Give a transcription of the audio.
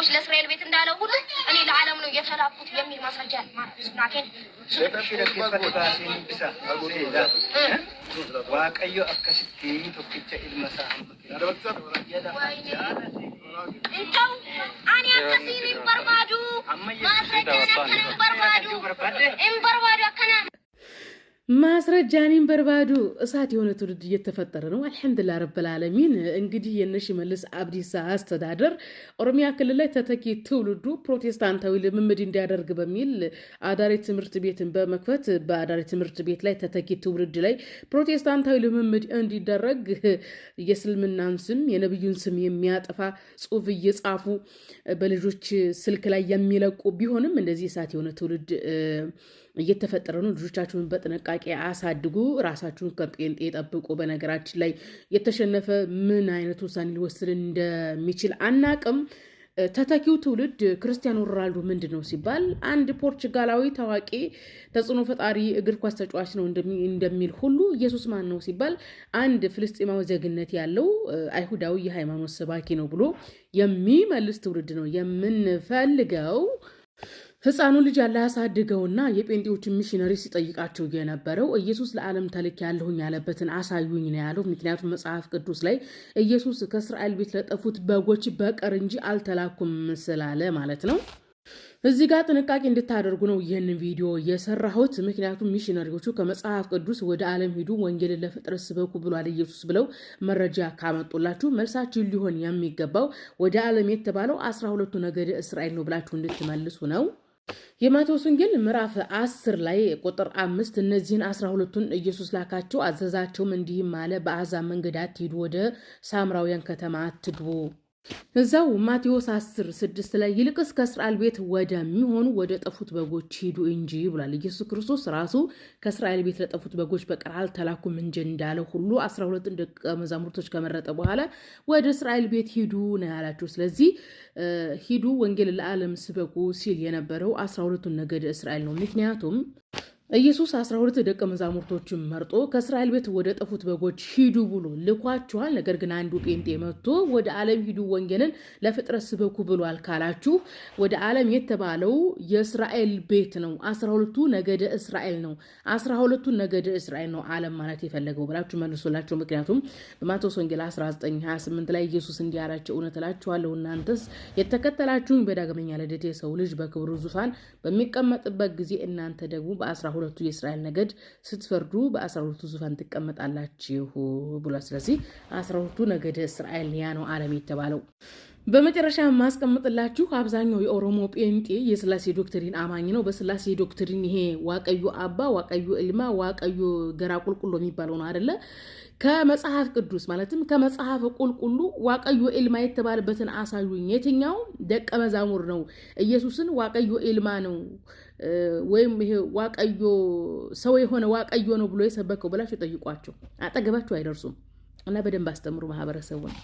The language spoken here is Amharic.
ቤተሰቦች ለእስራኤል ቤት እንዳለው ሁሉ እኔ ለዓለም ነው የተላኩት የሚል ማስረጃ ናቴን ዋቀዮ አከስቲ ቶክቸ ኢልመሳ እንተው አኔ አከሲን በርባዱ ማስረጃ በርባዱ አከና ማስረጃኒን በርባዱ እሳት የሆነ ትውልድ እየተፈጠረ ነው። አልሐምዱሊላህ ረብል ዓለሚን። እንግዲህ የሽመልስ አብዲሳ አስተዳደር ኦሮሚያ ክልል ላይ ተተኪ ትውልዱ ፕሮቴስታንታዊ ልምምድ እንዲያደርግ በሚል አዳሪ ትምህርት ቤትን በመክፈት በአዳሪ ትምህርት ቤት ላይ ተተኪ ትውልድ ላይ ፕሮቴስታንታዊ ልምምድ እንዲደረግ የእስልምናን ስም የነብዩን ስም የሚያጠፋ ጽሑፍ እየጻፉ በልጆች ስልክ ላይ የሚለቁ ቢሆንም እንደዚህ እሳት የሆነ ትውልድ እየተፈጠረ ነው። ልጆቻችሁን በጥንቃቄ አሳድጉ፣ ራሳችሁን ከጴንጤ ጠብቁ። በነገራችን ላይ የተሸነፈ ምን አይነት ውሳኔ ሊወስድ እንደሚችል አናቅም። ተተኪው ትውልድ ክርስቲያኖ ሮናልዶ ምንድን ነው ሲባል አንድ ፖርቹጋላዊ ታዋቂ ተጽዕኖ ፈጣሪ እግር ኳስ ተጫዋች ነው እንደሚል ሁሉ ኢየሱስ ማን ነው ሲባል አንድ ፍልስጤማዊ ዜግነት ያለው አይሁዳዊ የሃይማኖት ሰባኪ ነው ብሎ የሚመልስ ትውልድ ነው የምንፈልገው። ህፃኑ ልጅ ያለ ያሳድገውና የጴንጤዎችን ሚሽነሪ ሲጠይቃቸው የነበረው ኢየሱስ ለዓለም ተልክ ያለሁኝ ያለበትን አሳዩኝ ነው ያለው። ምክንያቱም መጽሐፍ ቅዱስ ላይ ኢየሱስ ከእስራኤል ቤት ለጠፉት በጎች በቀር እንጂ አልተላኩም ስላለ ማለት ነው። እዚህ ጋር ጥንቃቄ እንድታደርጉ ነው ይህንን ቪዲዮ የሰራሁት። ምክንያቱም ሚሽነሪዎቹ ከመጽሐፍ ቅዱስ ወደ ዓለም ሂዱ ወንጌልን ለፍጥረት ስበኩ ብሏል ኢየሱስ ብለው መረጃ ካመጡላችሁ መልሳችሁ ሊሆን የሚገባው ወደ ዓለም የተባለው 12ቱ ነገደ እስራኤል ነው ብላችሁ እንድትመልሱ ነው። የማቴዎስ ወንጌል ምዕራፍ 10 ላይ ቁጥር 5 እነዚህን 12ቱን ኢየሱስ ላካቸው አዘዛቸውም እንዲህም አለ፣ በአሕዛብ መንገድ አትሂዱ፣ ወደ ሳምራውያን ከተማ አትግቡ። እዛው ማቴዎስ 10:6 ላይ ይልቅስ ከእስራኤል ቤት ወደሚሆኑ ወደ ጠፉት በጎች ሂዱ እንጂ ብሏል። ኢየሱስ ክርስቶስ ራሱ ከእስራኤል ቤት ለጠፉት በጎች በቀር አልተላኩም እንጂ እንዳለ ሁሉ 12 ደቀ መዛሙርቶች ከመረጠ በኋላ ወደ እስራኤል ቤት ሂዱ ነው ያላቸው። ስለዚህ ሂዱ ወንጌል ለዓለም ስበኩ ሲል የነበረው 12ቱን ነገደ እስራኤል ነው። ምክንያቱም ኢየሱስ 12 ደቀ መዛሙርቶችን መርጦ ከእስራኤል ቤት ወደ ጠፉት በጎች ሂዱ ብሎ ልኳቸዋል። ነገር ግን አንዱ ጴንጤ መጥቶ ወደ ዓለም ሂዱ ወንጌልን ለፍጥረት ስበኩ ብሏል ካላችሁ ወደ ዓለም የተባለው የእስራኤል ቤት ነው። 12ቱ ነገደ እስራኤል ነው። 12ቱ ነገደ እስራኤል ነው ዓለም ማለት የፈለገው ብላችሁ መልሶላቸው። ምክንያቱም በማቴዎስ ወንጌል 19:28 ላይ ኢየሱስ እንዲህ አላቸው፣ እውነት እላችኋለሁ እናንተስ የተከተላችሁኝ በዳግመኛ ልደት የሰው ልጅ በክብሩ ዙፋን በሚቀመጥበት ጊዜ እናንተ ደግሞ በ12ቱ የእስራኤል ነገድ ስትፈርዱ በ12ቱ ዙፋን ትቀመጣላችሁ ብሏል። ስለዚህ 12ቱ ነገደ እስራኤል ያ ነው ዓለም የተባለው። በመጨረሻ ማስቀምጥላችሁ አብዛኛው የኦሮሞ ጴንጤ የስላሴ ዶክትሪን አማኝ ነው። በስላሴ ዶክትሪን ይሄ ዋቀዩ አባ፣ ዋቀዩ እልማ፣ ዋቀዩ ገራ ቁልቁሎ የሚባለው ነው አይደለ? ከመጽሐፍ ቅዱስ ማለትም ከመጽሐፍ ቁልቁሉ ዋቀዩ ኤልማ የተባለበትን አሳዩኝ። የትኛው ደቀ መዛሙር ነው ኢየሱስን ዋቀዩ ኤልማ ነው ወይም ይሄ ዋቀዮ ሰው የሆነ ዋቀዮ ነው ብሎ የሰበከው ብላችሁ ጠይቋቸው። አጠገባችሁ አይደርሱም እና በደንብ አስተምሩ ማህበረሰቡን።